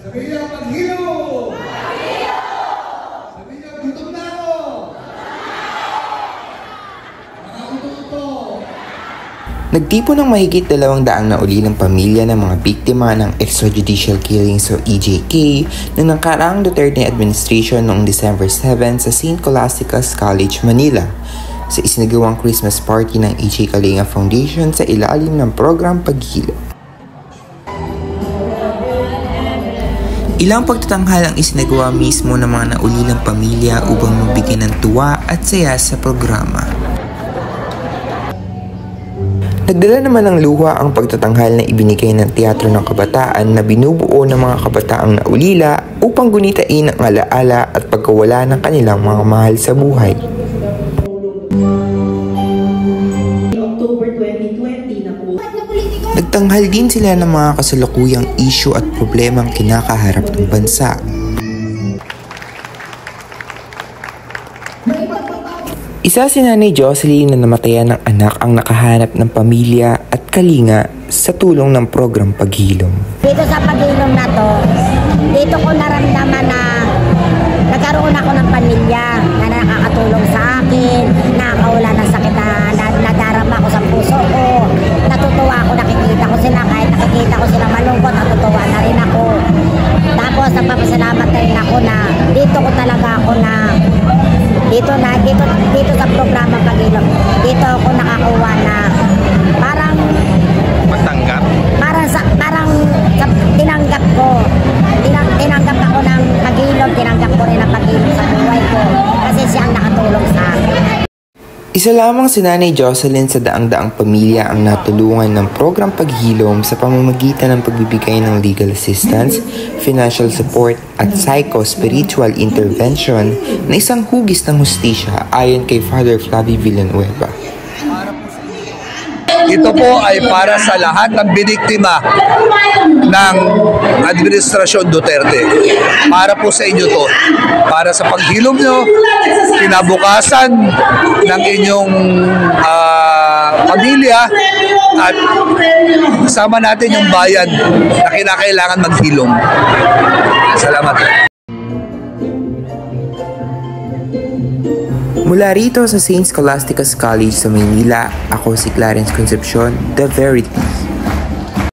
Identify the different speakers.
Speaker 1: Sabi niya, maghilo! Sabi niya, gutom na ako! Nakauto-uto!
Speaker 2: Nagtipon ng mahigit 200 na ulilang pamilya ng mga biktima ng extrajudicial killings o EJK ng nakaraang Duterte administration noong December 7 sa St. Scholastica's College, Manila sa isinagawang Christmas party ng EJ Kalinga Foundation sa ilalim ng program Paghilo. Ilang pagtatanghal ang isinagawa mismo ng mga naulilang pamilya upang magbigay ng tuwa at saya sa programa. Nagdala naman ng luha ang pagtatanghal na ibinigay ng Teatro ng Kabataan na binubuo ng mga kabataang naulila upang gunitain ang alaala at pagkawala ng kanilang mga mahal sa buhay.
Speaker 3: October 2020 na po.
Speaker 2: Nagtanghal din sila ng mga kasalukuyang issue at problemang kinakaharap ng bansa. Isa si Nanay Jocelyn na namatayan ng anak ang nakahanap ng pamilya at kalinga sa tulong ng program Paghilom.
Speaker 4: Dito sa Paghilom na to, dito ko naramdaman na nagkaroon ako ng pamilya na nakakatulong sa akin, nakakawala ng sakit na nadarama ko sa puso ko. Natutuwa ako, nakikita ko sila, kahit nakikita ko sila malungkot, natutuwa na rin ako. Tapos napapasalamat na rin ako na dito ko talaga ako na dito sa programa Paghilom, dito ako nakakuha na parang
Speaker 2: Magtanggap?
Speaker 4: Parang tinanggap ako ng Paghilom, tinanggap ko rin ang Paghilom sa buhay ko kasi siya ang nakatulong sa akin.
Speaker 2: Isa lamang si Nanay Jocelyn sa daang-daang pamilya ang natulungan ng program Paghilom sa pamamagitan ng pagbibigay ng legal assistance, financial support at psycho-spiritual intervention na isang hugis ng hustisya ayon kay Father Flavie Villanueva.
Speaker 5: Ito po ay para sa lahat ng biniktima ng Administrasyon Duterte. Para po sa inyo to. Para sa paghilom nyo, kinabukasan ng inyong pamilya at kasama natin yung bayan na kinakailangan maghilom. Salamat.
Speaker 2: Mula rito sa St. Scholastica's College sa Maynila, ako si Clarence Concepcion, The Verity.